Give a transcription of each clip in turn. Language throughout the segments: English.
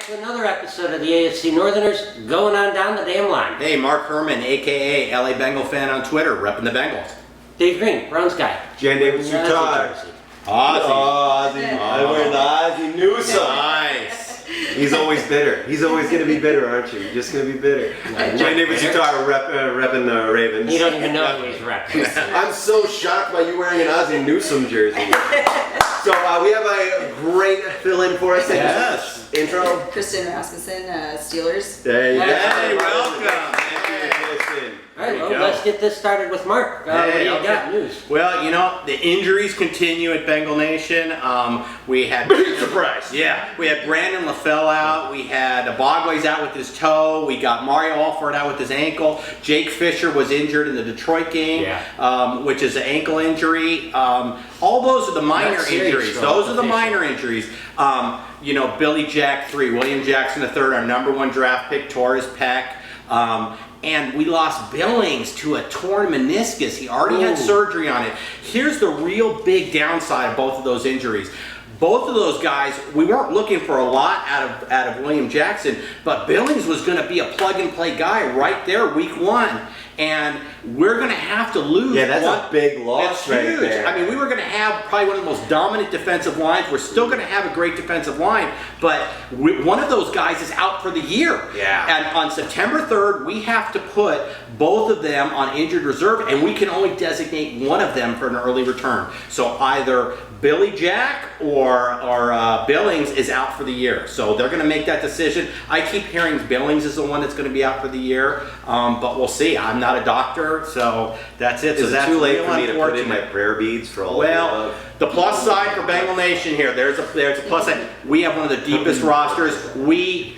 to another episode of the AFC Northerners, going on down the damn line. Hey, Mark Herman, a.k.a. LA Bengal fan on Twitter, repping the Bengals. Dave Green, Browns guy. Jan Davis retired. Ozzy. I wear the Ozzy Newsome. Nice. He's always bitter. He's always going to be bitter, aren't you? You're just going to be bitter. Jan Davis retired, repping the Ravens. You don't even know who he's repping. I'm so shocked by you wearing an Ozzy Newsome jersey. So we have a great fill-in for us. Yes. Intro. Kristin, Steelers. There you go. Hey, welcome. All right, well, let's get this started with Mark. What do you got news? Well, you know, the injuries continue at Bengal Nation. We had surprise. Yeah, we had Brandon LaFell out. We had Bogway's out with his toe. We got Mario Alford out with his ankle. Jake Fisher was injured in the Detroit game, which is an ankle injury. All those are the minor injuries. Those are the minor injuries. You know, Billy Jack III, William Jackson III, our #1 draft pick, tore his pec. And we lost Billings to a torn meniscus. He already had surgery on it. Here's the real big downside of both of those injuries. Both of those guys, we weren't looking for a lot out of William Jackson, but Billings was going to be a plug-and-play guy right there week 1. And we're going to have to lose. Yeah, that's a big loss right huge. there. I mean, we were going to have probably one of the most dominant defensive lines. We're still going to have a great defensive line, but one of those guys is out for the year. Yeah. And on September 3rd, we have to put both of them on injured reserve, and we can only designate one of them for an early return. So either Billy Jack or Billings is out for the year. So they're going to make that decision. I keep hearing Billings is the one that's going to be out for the year, but we'll see. I'm not a doctor, so that's it. Is so it too late for me to put in my prayer beads for all of the plus side for Bengal Nation here, there's a plus side. We have one of the deepest rosters. We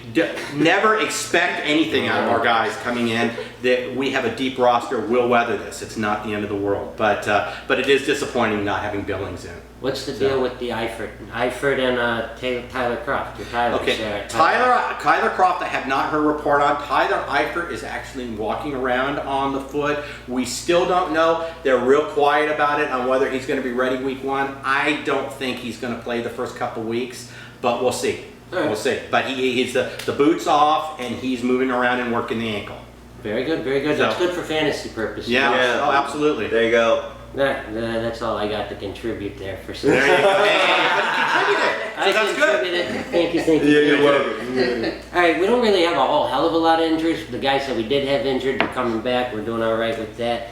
never expect anything out of our guys coming in. That we have a deep roster. We'll weather this. It's not the end of the world, but it is disappointing not having Billings in. What's the deal with the Eifert and Tyler Croft? Okay, Tyler Croft, I have not heard a report on. Tyler Eifert is actually walking around on the foot. We still don't know. They're real quiet about it on whether he's going to be ready week 1. I don't think he's going to play the first couple weeks, but we'll see. Right. We'll see. But he's the boots off, and he's moving around and working the ankle. Very good, very good. That's good for fantasy purposes. Yeah. Oh, absolutely. There you go. That's all I got to contribute there for some. There you go. Hey, that's good. Thank you. Yeah, you're welcome. All right, we don't really have a whole hell of a lot of injuries. The guys that we did have injured are coming back. We're doing all right with that.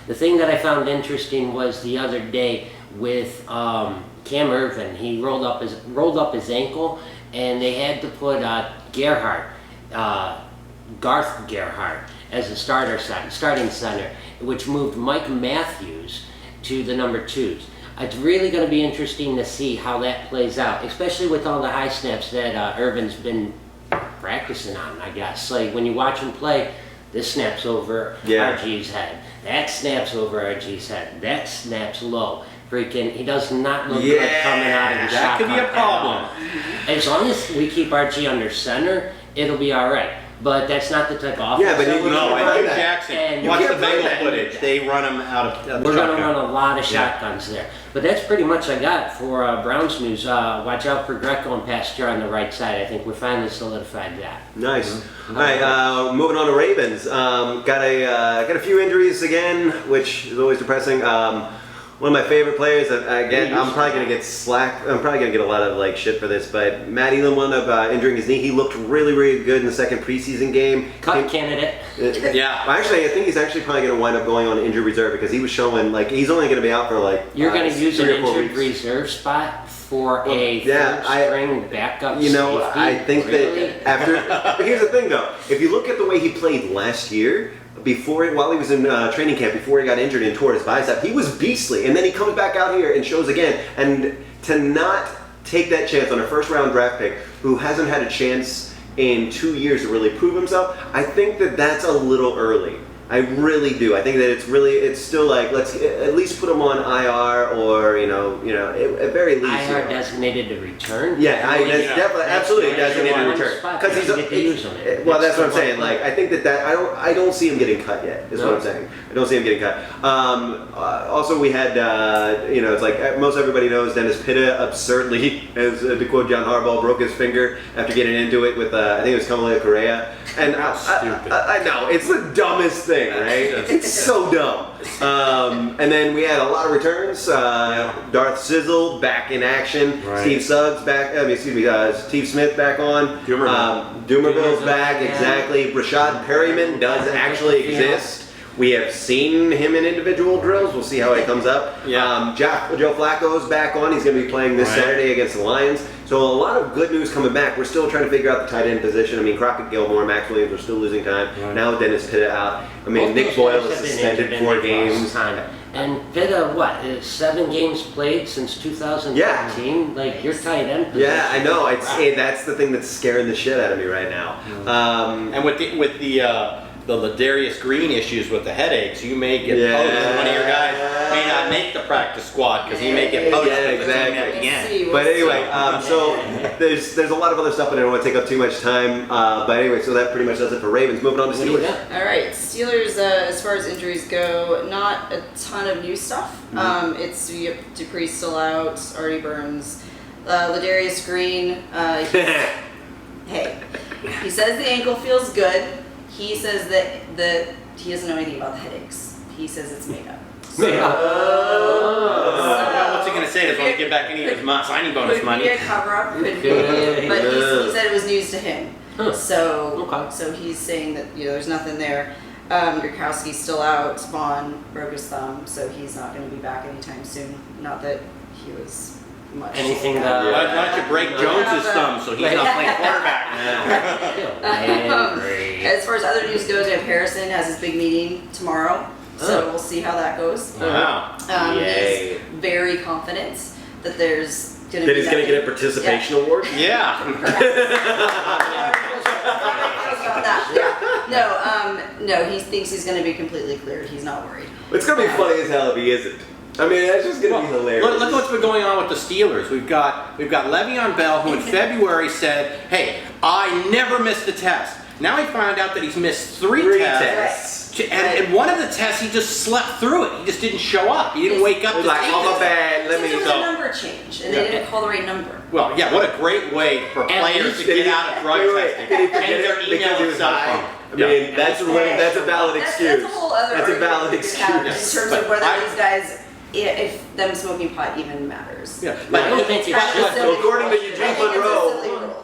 The thing that I found interesting was the other day with Cam Irvin. He rolled up his ankle, and they had to put Garth Gerhardt as a starting center, which moved Mike Matthews to the number 2s. It's really going to be interesting to see how that plays out, especially with all the high snaps that Irvin's been practicing on, I guess. Like when you watch him play, this snaps over RG's head, that snaps over RG's head, that snaps low. Freaking, he does not look like coming out of the shotgun. That could be a problem. As long as we keep RG under center, it'll be all right. But that's not the type of offense. Yeah, but and Hugh Jackson, watch the Bengal footage. They run him out of the shotgun. We're going to run a lot of shotguns there. But that's pretty much I got for Browns news. Watch out for Greco and Pasteur on the right side. I think we finally solidified that. Nice. All right, moving on to Ravens. Got a few injuries again, which is always depressing. One of my favorite players, again, I'm probably going to get slack. I'm probably going to get a lot of shit for this, but Matt Elam wound up injuring his knee. He looked really, really good in the second preseason game. Cut candidate. Yeah. Actually, I think he's actually probably going to wind up going on injured reserve because he was showing he's only going to be out for You're going to use an injured reserve spot for a third-string backup safety? I think that after. Here's the thing, though. If you look at the way he played last year. While he was in training camp, before he got injured and tore his bicep, he was beastly. And then he comes back out here and shows again. And to not take that chance on a first-round draft pick who hasn't had a chance in 2 years to really prove himself, I think that that's a little early. I really do. I think that it's still like, let's at least put him on IR or, at very least. IR designated to return? Yeah, that's definitely, absolutely designated to return. Because he's get to use him. Well, that's what I'm saying. Like, I think that I don't see him getting cut yet. Is what I'm saying. I don't see him getting cut. Also, we had, it's like most everybody knows Dennis Pitta absurdly, as to quote John Harbaugh, broke his finger after getting into it with I think it was Kamalea Correa. And I know it's the dumbest thing, right? It's so dumb. And then we had a lot of returns. Darth Sizzle back in action. Right. Steve Suggs back. Steve Smith back on. Doomerville's back. Exactly. Rashad Perryman does actually exist. We have seen him in individual drills. We'll see how it comes up. Yeah. Joe Flacco's back on. He's going to be playing this Saturday against the Lions. So a lot of good news coming back. We're still trying to figure out the tight end position. I mean, Crockett Gilmore, Max Williams are still losing time. Right. Now Dennis Pitta out. I mean, Nick Boyle is suspended 4 games. And Pitta, 7 games played since 2013? Yeah. Like, your tight end position. Yeah, I know. That's the thing that's scaring the shit out of me right now. And with the Ladarius Green issues with the headaches, you may get poached. One of your guys may not make the practice squad because he may get poached at the end. But anyway, so there's a lot of other stuff, and I don't want to take up too much time. But anyway, so that pretty much does it for Ravens. Moving on to Steelers. All right, Steelers. As far as injuries go, not a ton of new stuff. It's Dupree's still out. Artie Burns, Ladarius Green. Hey, he says the ankle feels good. He says that he doesn't know anything about the headaches. He says it's made up. What's he going to say? Does he get back any of his signing bonus money? Could be a cover-up, could be. But he said it was news to him. So he's saying that there's nothing there. Gronkowski's still out. Vaughn broke his thumb, so he's not going to be back anytime soon. Not that he was much. Anything why don't you break Jones's thumb so he's not playing quarterback? As far as other news goes, we have Harrison has his big meeting tomorrow, so we'll see how that goes. Wow! He's very confident that there's going to be. That he's going to get a participation award. Yeah. No, he thinks he's going to be completely cleared. He's not worried. It's going to be funny as hell if he isn't. I mean, that's just going to be hilarious. Look what's been going on with the Steelers. We've got Le'Veon Bell, who in February said, "Hey, I never missed a test." Now he found out that he's missed three tests. And one of the tests, he just slept through it. He just didn't show up. He didn't wake up. He's like, "Oh, my bad. Let me go." It was a number change, and they didn't call the right number. Well, yeah, what a great way for players to get out of drug testing. Did he forget it because he was high? I mean, that's a valid excuse. That's a whole other That's a valid excuse. In terms of whether these guys, if them smoking pot even matters. Yeah, but I don't think it should.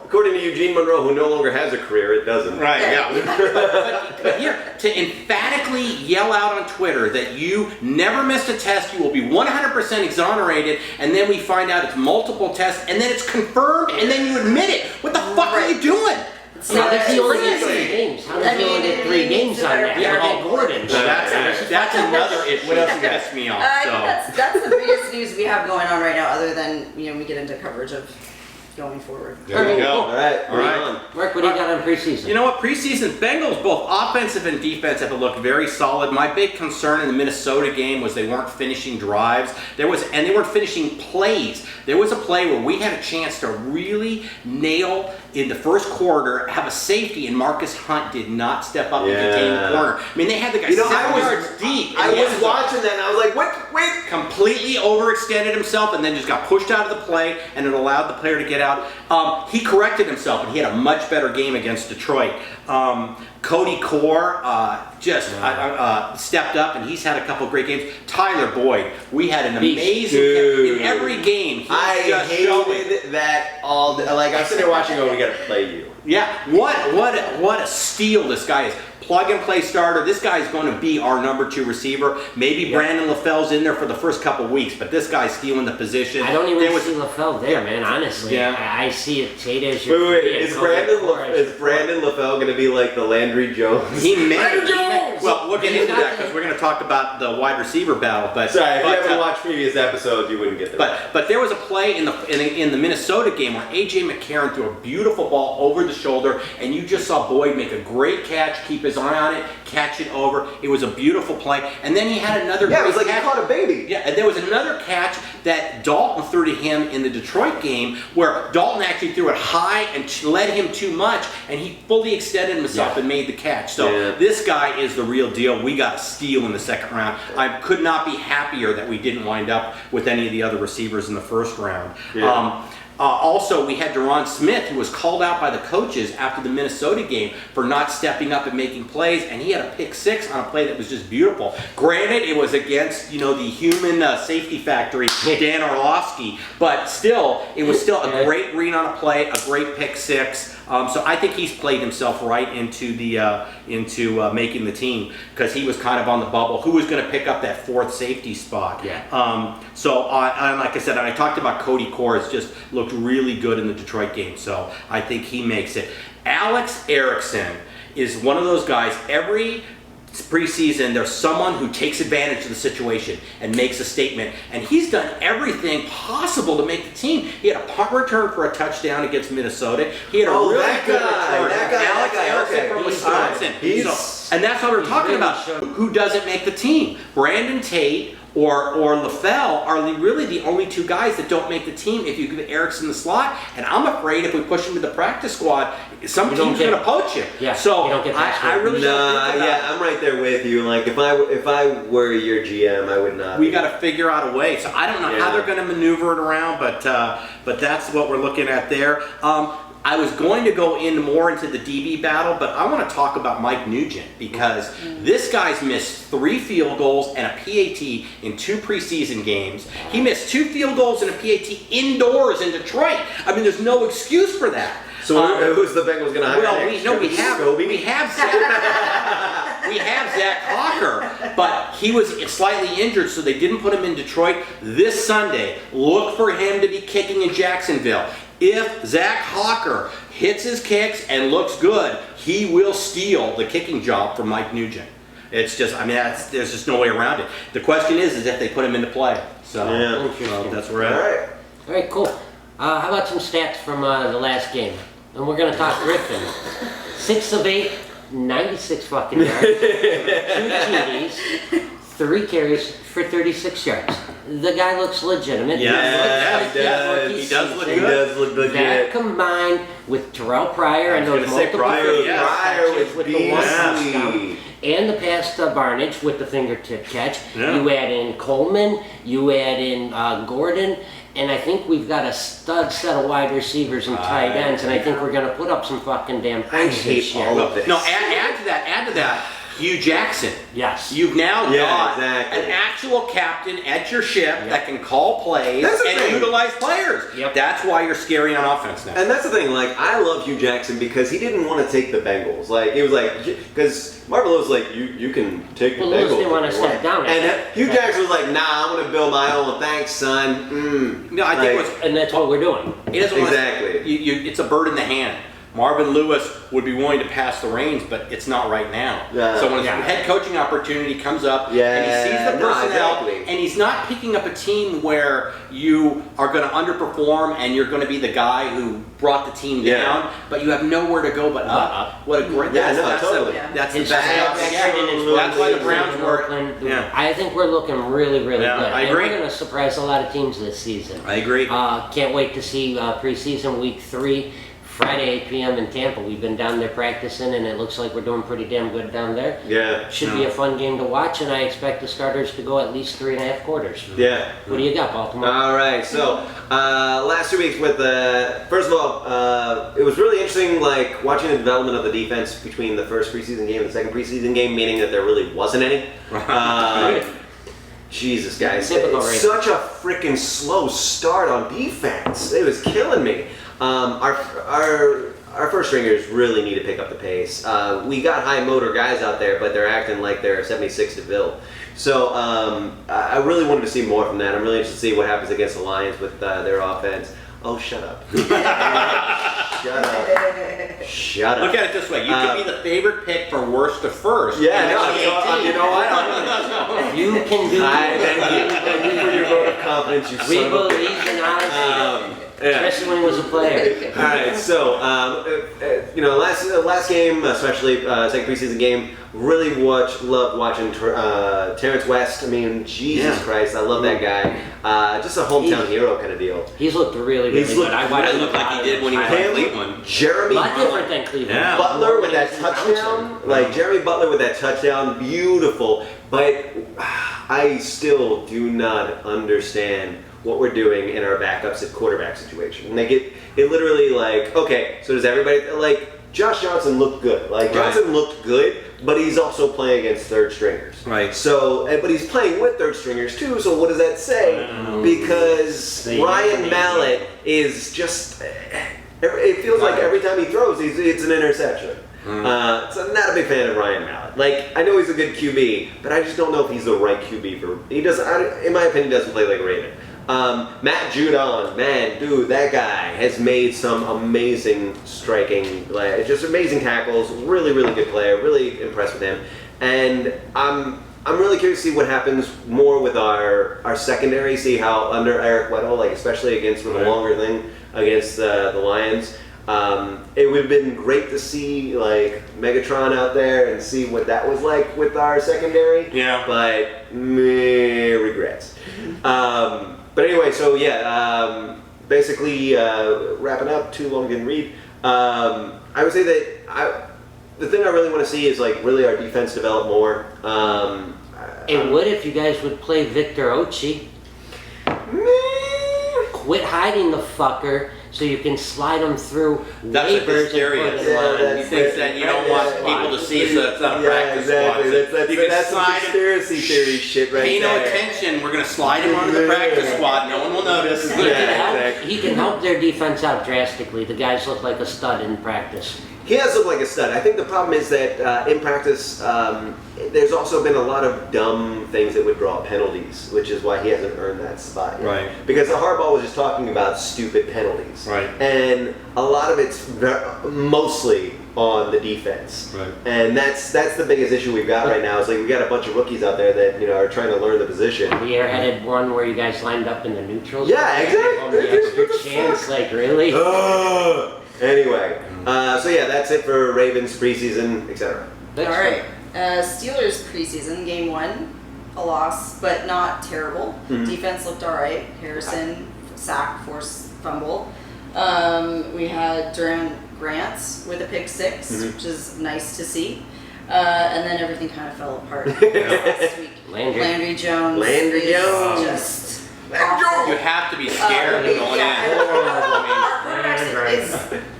According to Eugene Monroe, who no longer has a career, it doesn't. Right, yeah. But here, to emphatically yell out on Twitter that you never missed a test, you will be 100% exonerated, and then we find out it's multiple tests, and then it's confirmed, and then you admit it. What the fuck are you doing? So that's the only 3 games. How does he only get 3 games on that? Yeah, Gordon. That's another issue. What else pissed me off? I think that's the biggest news we have going on right now, other than we get into coverage of going forward. There we go. All right. Mark, what do you got on preseason? You know what? Preseason, Bengals, both offensive and defensive, have looked very solid. My big concern in the Minnesota game was they weren't finishing drives. They weren't finishing plays. There was a play where we had a chance to really nail in the first quarter, have a safety, and Marcus Hunt did not step up and contain the corner. I mean, they had the guy 7 yards deep. I was watching that, and I was like, what? Wait. Completely overextended himself, and then just got pushed out of the play, and it allowed the player to get out. He corrected himself, and he had a much better game against Detroit. Cody Core stepped up, and he's had a couple of great games. Tyler Boyd, we had an amazing in every game. I hated that all day. Like, I'm sitting there watching, we got to play you. Yeah, what a steal this guy is. Plug and play starter. This guy is going to be our number 2 receiver. Maybe Brandon LaFell's in there for the first couple weeks, but this guy's stealing the position. I don't even see LaFell there, man. Honestly, I see it. Tate as your. Wait. Is Brandon LaFell going to be like the Landry Jones? He may. Well, we'll get into that because we're going to talk about the wide receiver battle. But sorry, if you have haven't watched previous episodes, you wouldn't get that. But there was a play in the Minnesota game where A.J. McCarron threw a beautiful ball over the shoulder, and you just saw Boyd make a great catch, keep his eye on it, catch it over. It was a beautiful play. And then he had another Yeah, great it was like catch. he caught a baby. Yeah, and there was another catch that Dalton threw to him in the Detroit game where Dalton actually threw it high and led him too much, and he fully extended himself and made the catch. So this guy is the real deal. We got a steal in the second round. I could not be happier that we didn't wind up with any of the other receivers in the first round. Yeah. Also, we had Deron Smith, who was called out by the coaches after the Minnesota game for not stepping up and making plays, and he had a pick six on a play that was just beautiful. Granted, it was against the human safety factory, Dan Orlovsky, but still, it was still a great read on a play, a great pick six. So I think he's played himself right into making the team because he was kind of on the bubble. Who was going to pick up that fourth safety spot? Yeah. So like I said, I talked about Cody Kors, just looked really good in the Detroit game. So I think he makes it. Alex Erickson is one of those guys. Every preseason, there's someone who takes advantage of the situation and makes a statement, and he's done everything possible to make the team. He had a punt return for a touchdown against Minnesota. He had a really good return. Alex Erickson from Wisconsin. And that's what we're talking about. Who doesn't make the team? Brandon Tate or LaFell are really the only two guys that don't make the team if you give Erickson the slot. And I'm afraid if we push him to the practice squad, some team's going to poach him. Yeah, so you don't get I really don't think about it. I'm right there with you. Like if I were your GM, I would not. We got to figure out a way. So I don't know how they're going to maneuver it around, but that's what we're looking at there. I was going to go more into the DB battle, but I want to talk about Mike Nugent because this guy's missed 3 field goals and a PAT in 2 preseason games. He missed 2 field goals and a PAT indoors in Detroit. I mean, there's no excuse for that. So who's the Bengals going to hire? Well, we have Zach Hawker, but he was slightly injured, so they didn't put him in Detroit. This Sunday, look for him to be kicking in Jacksonville. If Zach Hawker hits his kicks and looks good, he will steal the kicking job from Mike Nugent. It's just, there's just no way around it. The question is if they put him into play. So that's where we're at. All right, cool. How about some stats from the last game? And we're going to talk Griffin. 6 of 8, 96 fucking yards, 2 TDs, 3 carries for 36 yards. The guy looks legitimate. Yeah, he does look good. He does look legit. That combined with Terrell Pryor and those multiple catches with the one touchdown and the pass to Barnage with the fingertip catch. Yeah. You add in Coleman, you add in Gordon, and I think we've got a stud set of wide receivers and tight ends, and I think we're going to put up some fucking damn points this year. all of this. No, add to that, Hugh Jackson. Yes. You've now got exactly. an actual captain at your ship that can call plays That's the and thing. utilize players. Yep. That's why you're scary on offense now. And that's the thing, like, I love Hugh Jackson because he didn't want to take the Bengals. Like, it was like, because Marvin Lewis was like, you can take the Well, Bengals. Lewis didn't want to if you step down. And Hugh Jackson was like, nah, I'm going to build my own. Thanks, son. No, I think And that's what we're doing. he doesn't want Exactly. it's a bird in the hand. Marvin Lewis would be willing to pass the reins, but it's not right now. Yeah. So when a head coaching opportunity comes up and he sees the personnel and he's not picking up a team where you are going to underperform and you're going to be the guy who brought the team down, but you have nowhere to go but up. What a great that's the best job. That's why the Browns work. I think we're looking really, really good. I agree. And we're going to surprise a lot of teams this season. I agree. Can't wait to see preseason week 3. Friday, 8 p.m. in Tampa. We've been down there practicing, and it looks like we're doing pretty damn good down there. Yeah. Should be a fun game to watch, and I expect the starters to go at least 3.5 quarters. Yeah. What do you got, Baltimore? All right. So, last 2 weeks with first of all, it was really interesting, like, watching the development of the defense between the first preseason game and the second preseason game, meaning that there really wasn't any. Jesus, guys. It's such a freaking slow start on defense. It was killing me. Our first stringers really need to pick up the pace. We got high motor guys out there, but they're acting like they're 76 to build. So I really wanted to see more from that. I'm really interested to see what happens against the Lions with their offense. Oh, shut up. Shut up. Shut up. Look at it this way. You could be the favorite pick for worst to first. Yeah, no, you know what? You can do it. Thank you for your vote of confidence, you We son of a believe bitch. in honesty. Yeah. Especially when he was a player. All right, so last game, especially second preseason game, really loved watching Terrence West. I mean, Jesus Christ, I love that guy. Just a hometown hero kind of deal. He's looked really good. He looked like he did when he was in Cleveland. Jeremy A lot different than Cleveland. Yeah. Butler with that touchdown, like Jeremy Butler with that touchdown, beautiful. But I still do not understand what we're doing in our backups at quarterback situation. Like it literally like, okay, so does everybody, like Josh Johnson looked good. Like Johnson looked good, but he's also playing against third stringers. Right. So, but he's playing with third stringers too, so what does that say? Because Ryan Mallett is just, it feels like every time he throws, it's an interception. So I'm not a big fan of Ryan Mallett. Like, I know he's a good QB, but I just don't know if he's the right QB for, he doesn't, in my opinion, doesn't play like a Raven. Matt Judon, man, dude, that guy has made some amazing striking, like, just amazing tackles. Really, really good player. Really impressed with him. And I'm really curious to see what happens more with our secondary. See how under Eric Weddle, like especially against with a longer thing against the Lions. It would have been great to see like Megatron out there and see what that was like with our secondary. Yeah. But regrets. But anyway, so basically wrapping up, too long didn't read. I would say that the thing I really want to see is like really our defense develop more. It would if you guys would play Victor Ochi. Quit hiding the fucker so you can slide him through That's what waivers hysteria and is. put him on. He thinks that you don't want people to see, so it's not a practice squad. Exactly. You can That's some slide him. conspiracy theory shit right Pay no there. attention. We're going to slide him onto the practice squad. No one will notice. He can help their defense out drastically. The guys look like a stud in practice. He has looked like a stud. I think the problem is that in practice, there's also been a lot of dumb things that would draw penalties, which is why he hasn't earned that spot yet. Right. Because Harbaugh was just talking about stupid penalties. Right. And a lot of it's mostly on the defense. Right. And that's the biggest issue we've got right now. Is like we got a bunch of rookies out there that are trying to learn the position. The airheaded one where you guys lined up in the neutrals. Yeah, exactly. On the extra chance, like really. Anyway, so that's it for Ravens preseason, etc. All right. Steelers preseason, game 1, a loss, but not terrible. Defense looked all right. Harrison, sack, forced fumble. We had Durant Grant with a pick 6, which is nice to see. And then everything kind of fell apart last week. Landry Jones. Jones is just awful. You have to be scared of going in. Our quarterback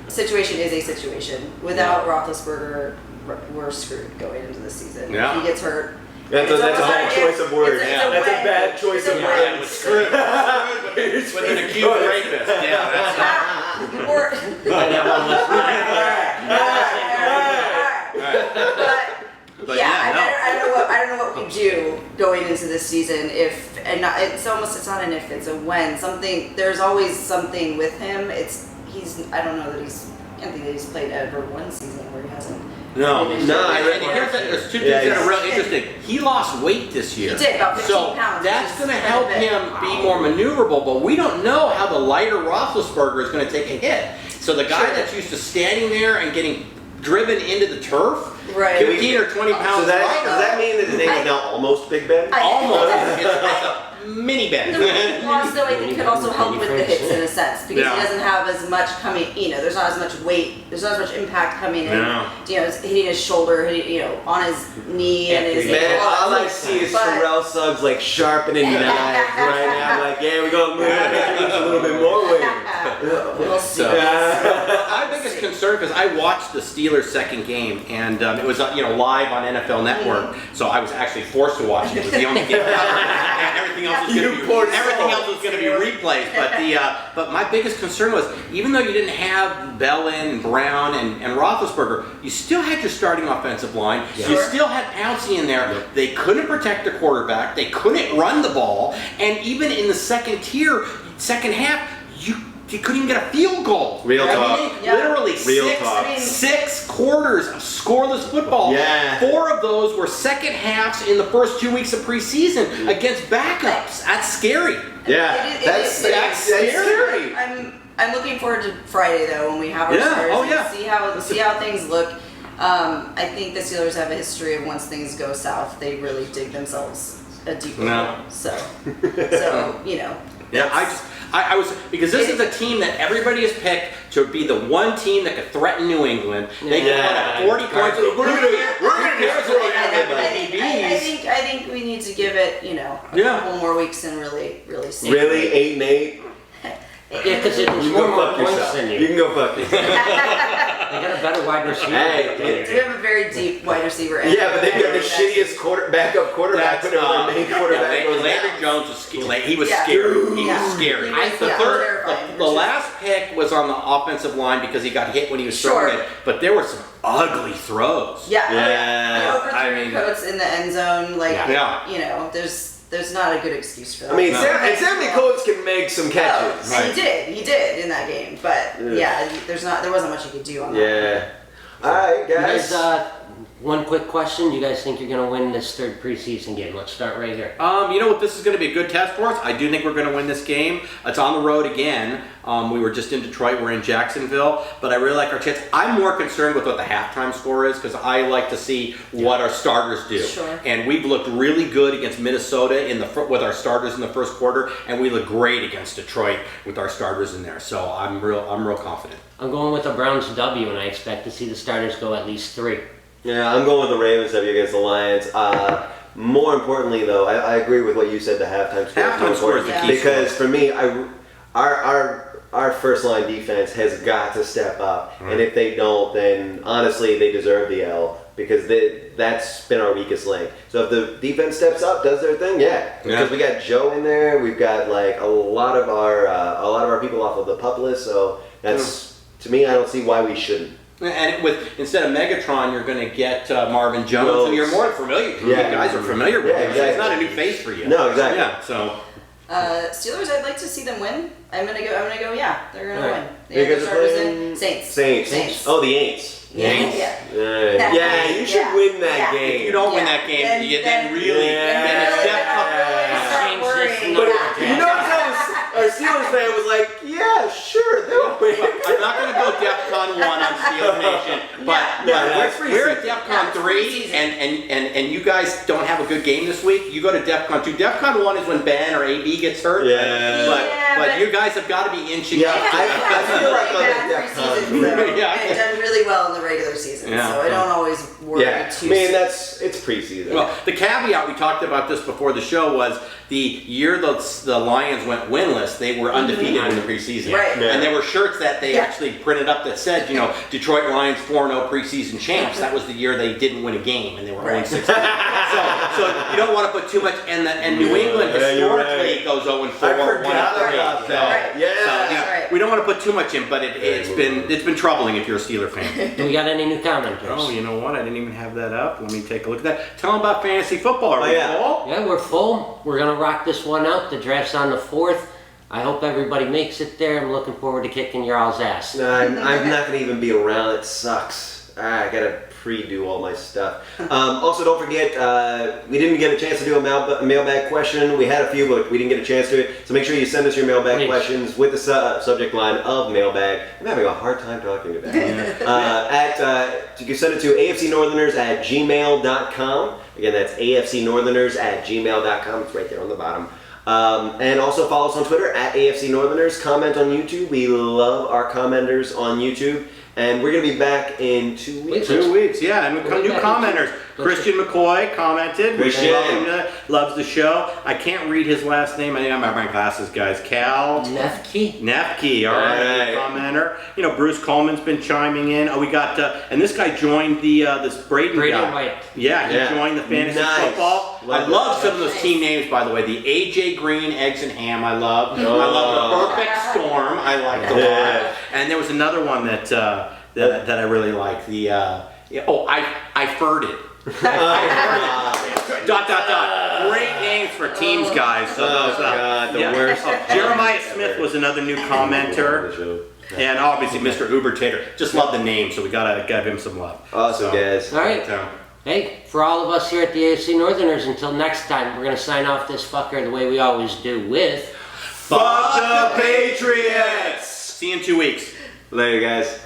situation is a situation. Without Roethlisberger, we're screwed going into the season. Yeah. If he gets hurt. That's a bad choice of words. That's a bad choice of Yeah, words. with an accused rapist. Yeah, that's Or, But I don't know what we do going into this season it's not an if, it's a when. There's always something with him. I don't know that I can't think that he's played ever one season where he hasn't. No. finished. There's two things that are real interesting. He lost weight this year. He did, about 15 so pounds. that's going to help him be more maneuverable, but we don't know how the lighter Roethlisberger is going to take a hit. So the guy that's used to standing there and getting driven into the turf, Right. 15 or 20 pounds So lighter. does that mean that his name is now almost Big Ben? Almost. It's a mini Ben. The weight loss, though, I think could also help with the hits in a sense because he doesn't have as much coming. There's not as much weight. There's not as much impact coming in. It's hitting his shoulder, on his knee and his ankle. Man, all I see is Terrell Suggs like sharpening knives right now. Like, we're gonna move a little bit more weight. We'll see. My biggest concern, because I watched the Steelers' second game, and it was live on NFL Network, so I was actually forced to watch it. It was the only game and everything else was going to be replayed. But my biggest concern was, even though you didn't have Bell and Brown and Roethlisberger, you still had your starting offensive line. Yeah. You still had Pouncey in there. Yep. They couldn't protect the quarterback. They couldn't run the ball. And even in the second half, couldn't even get a field goal. Real talk. Literally Real talk. 6 quarters of scoreless football. Yeah. 4 of those were second halves in the first 2 weeks of preseason against backups. That's scary. Yeah, that's scary. I'm looking forward to Friday though when we have our starters and see how things look. I think the Steelers have a history of once things go south, they really dig themselves a deeper hole. So you know. Yeah, I was because this is a team that everybody has picked to be the one team that could threaten New England. They can put up 40 points. We're gonna destroy everybody. I think we need to give it, you know, a couple more weeks and really see. Really, 8-8. Yeah, because it was You more can go fuck points yourself. than You you. can go fuck yourself. They got a better wide receiver. Hey, We have a very deep wide receiver. Yeah, but they've got the shittiest backup quarterback. Put their main quarterback. Landry Jones was scary. He was scary. He was scary. The last pick was on the offensive line because he got hit when he was throwing it, but there were some ugly throws. Yeah. Overthrew Coates in the end zone. Like, you know, there's not a good excuse for that. I mean, Sammy Coates can make some catches. And he did in that game. But there wasn't much he could do on that. Yeah. All right, guys. One quick question. You guys think you're going to win this third preseason game? Let's start right here. You know what? This is going to be a good test for us. I do think we're going to win this game. It's on the road again. We were just in Detroit. We're in Jacksonville. But I really like our chance. I'm more concerned with what the halftime score is because I like to see what our starters do. Sure. And we've looked really good against Minnesota with our starters in the first quarter, and we look great against Detroit with our starters in there. So I'm real confident. I'm going with a Browns W, and I expect to see the starters go at least 3. Yeah, I'm going with the Ravens W against the Lions. More importantly, though, I agree with what you said. The halftime score. Halftime score is the key. Because for me, our first line defense has got to step up, and if they don't, then honestly, they deserve the L because that's been our weakest link. So if the defense steps up, does their thing, because we got Joe in there, we've got like a lot of our people off of the PUP list. So that's to me, I don't see why we shouldn't. And instead of Megatron, you're going to get Marvin Jones, who you're more familiar with. You guys are familiar with him. Exactly. It's not a new face for you. No, exactly. Yeah, so. Steelers, I'd like to see them win. I'm gonna go. Yeah, they're gonna win. You guys are starters playing in Saints. Saints. Oh, the Aints. Yeah. You should win that game. If you don't win that game, then it's start worrying. But you notice how our Steelers fan was like, yeah, sure, they'll win. I'm not going to go DEFCON 1 on Steelers Nation, but we're at DEFCON 3, and you guys don't have a good game this week. You go to DEFCON 2. DEFCON 1 is when Ben or AB gets hurt. But you guys have got to be inching up. I feel like on the preseason, and done really well in the regular season, so I don't always worry too. I mean, it's preseason. Well, the caveat we talked about this before the show was the year the Lions went winless, they were undefeated in the preseason. Right. Yeah. And there were shirts that they actually printed up that said, Detroit Lions 4-0 preseason champs. That was the year they didn't win a game and they were 0-16. So you don't want to put too much, and New England historically goes 0-4. We don't want to put too much in, but it's been troubling if you're a Steeler fan. Do we got any new commenters? Oh, you know what? I didn't even have that up. Let me take a look at that. Tell them about fantasy football. Are we full? Yeah, we're full. We're going to rock this one out. The draft's on the 4th. I hope everybody makes it there. I'm looking forward to kicking your all's ass. I'm not going to even be around. It sucks. I got to pre-do all my stuff. Also, don't forget, we didn't get a chance to do a mailbag question. We had a few, but we didn't get a chance to it. So make sure you send us your mailbag questions with the subject line of mailbag. I'm having a hard time talking today. You can send it to afcnortherners@gmail.com. Again, that's afcnortherners@gmail.com. It's right there on the bottom. And also follow us on Twitter @AFC Northerners. Comment on YouTube. We love our commenters on YouTube. And we're going to be back in 2 weeks. 2 weeks, yeah. And new commenters. Kristin McCoy commented. Loves the show. I can't read his last name. I think I'm my glasses, guys. Cal Nefke, all right, commenter. Bruce Coleman's been chiming in. Oh, we got and this guy joined this Braden guy. White. Yeah, he joined the fantasy football. I love some of those team names, by the way. The AJ Green Eggs and Ham. I love. I love the Perfect Storm. I like the one. And there was another one that I really like. The I furred it. Great name points for teams, guys. So Oh God, the worst. Jeremiah Smith was another new commenter. And obviously Mr. Uber Tater. Just love the name, so we gotta give him some love. Awesome, guys. All right. Hey, for all of us here at the AFC Northerners, until next time, we're going to sign off this fucker the way we always do with... Fuck the Patriots! See you in 2 weeks. Later, guys.